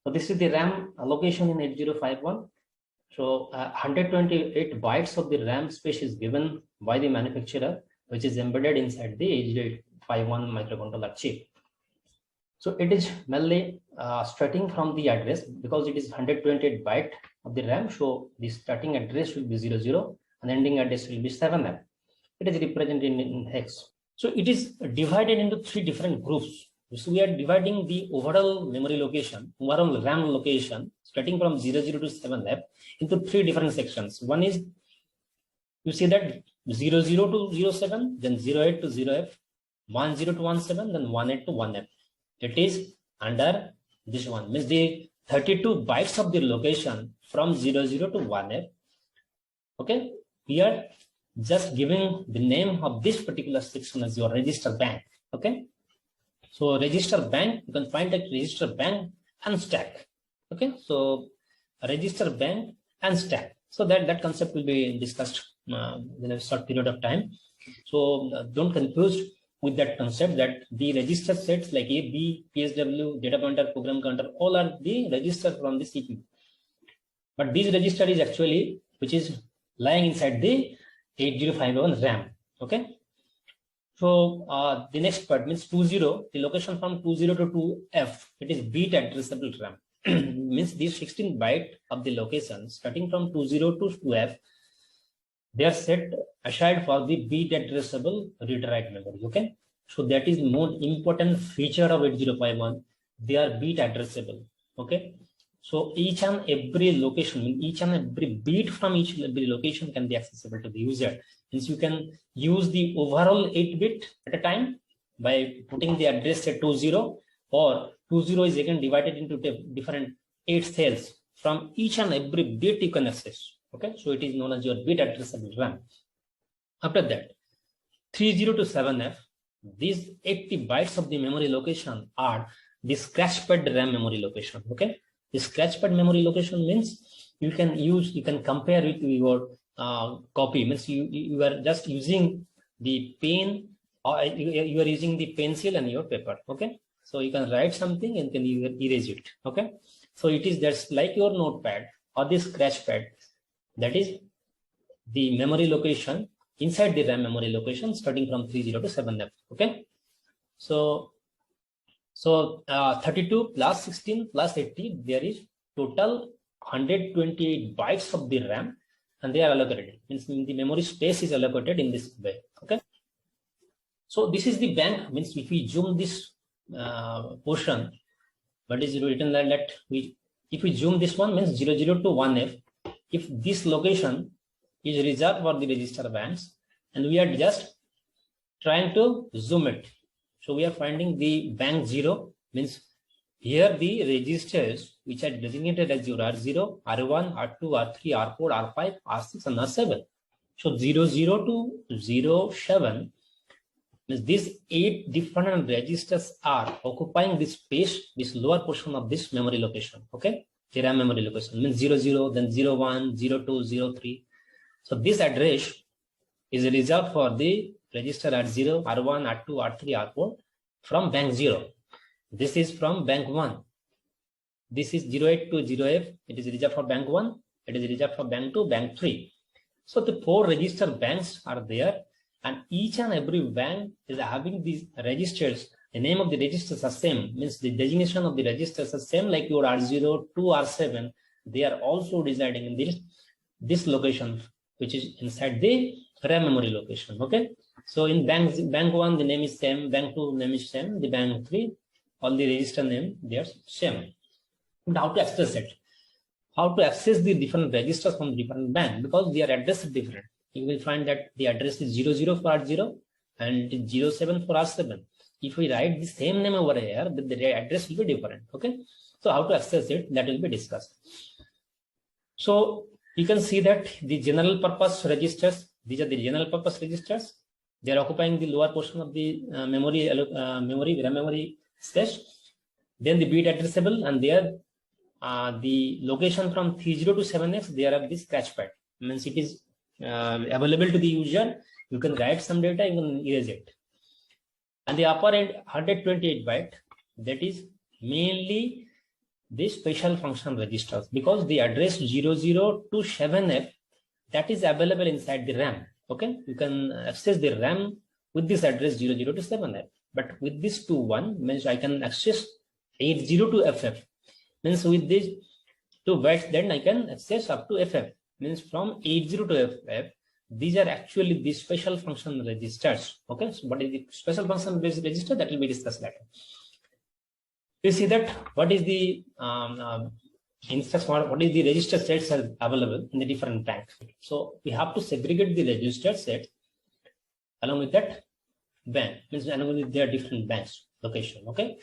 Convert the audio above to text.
So this is the RAM allocation in 8051. So 128 bytes of the RAM space is given by the manufacturer, which is embedded inside the 8051 microcontroller chip. So it is mainly starting from the address, because it is 128 byte of the RAM. So the starting address will be 00 and ending address will be 7F. It is represented in hex. So it is divided into 3 different groups. So we are dividing the overall memory location, overall RAM location, starting from 00 to 7F into 3 different sections. One is, you see that 00 to 07, then 08 to 0F, 10 to 17, then 18 to 1F. It is under this one, means the 32 bytes of the location from 00 to 1F. Okay, we are just giving the name of this particular section as your register bank. Okay, so register bank, you can find that register bank and stack. Okay, so register bank and stack. So that concept will be discussed in a short period of time. So don't confuse with that concept that the register sets like A, B, PSW, data pointer, program counter, all are the register from the CPU. But this register is actually which is lying inside the 8051 RAM. Okay. So the next part means 20, the location from 20 to 2F, it is bit addressable RAM. Means these 16 byte of the location starting from 20 to 2F, they are set aside for the bit addressable read-write memory. Okay, so that is the most important feature of 8051. They are bit addressable. Okay, so each and every location, each and every bit from each every location can be accessible to the user. Means you can use the overall 8-bit at a time by putting the address at 20, or 20 is again divided into different 8 cells. From each and every bit you can access. Okay, so it is known as your bit addressable RAM. After that, 30 to 7F, these 80 bytes of the memory location are the scratchpad RAM memory location. Okay, the scratchpad memory location means you can compare it to your copy. Means you are just using the pen, or you are using the pencil and your paper. Okay, so you can write something and then you erase it. Okay, so it is just like your notepad or the scratchpad. That is the memory location inside the RAM memory location starting from 30 to 7F. Okay, so 32 plus 16 plus 80, there is total 128 bytes of the RAM, and they are allocated. Means the memory space is allocated in this way. Okay, so this is the bank. Means if we zoom this portion, what is written that if we zoom this one, means 00 to 1F. If this location is reserved for the register banks, and we are just trying to zoom it, so we are finding the bank 0, means here the registers which are designated as your R0, R1, R2, R3, R4, R5, R6, and R7. So 00 to 07 means these 8 different registers are occupying this space, this lower portion of this memory location. Okay, the RAM memory location means 00, then 01, 02, 03. So this address is reserved for the register R0, R1, R2, R3, R4 from bank 0. This is from bank 1. This is 08 to 0F. It is reserved for bank 1. It is reserved for bank 2, bank 3. So the 4 register banks are there, and each and every bank is having these registers. The name of the registers are same, means the designation of the registers are same like your R0 to R7. They are also residing in this location, which is inside the RAM memory location. Okay, so in bank 1 the name is same, bank 2 name is same, the bank 3 all the register name they are same. And how to access it? How to access the different registers from different bank, because they are addressed different. You will find that the address is 00 for R0 and 07 for R7. If we write the same name over here, the address will be different. Okay, so how to access it, that will be discussed. So you can see that the general purpose registers, these are the general purpose registers. They are occupying the lower portion of the RAM memory space. Then the bit addressable, and there the location from 30 to 7F, there are this scratchpad. Means it is available to the user. You can write some data, you can erase it. And the upper end 128 byte, that is mainly the special function registers, because the address 00 to 7F that is available inside the RAM. Okay, you can access the RAM with this address 00 to 7F, but with this 21 means I can access 80 to FF. Means with these 2 bytes, then I can access up to FF. Means from 80 to FF, these are actually the special function registers. Okay, so what is the special function register, that will be discussed later. You see that what is the instruction, what is the register sets are available in the different banks. So we have to segregate the register set along with that bank, means along with their different banks location. Okay,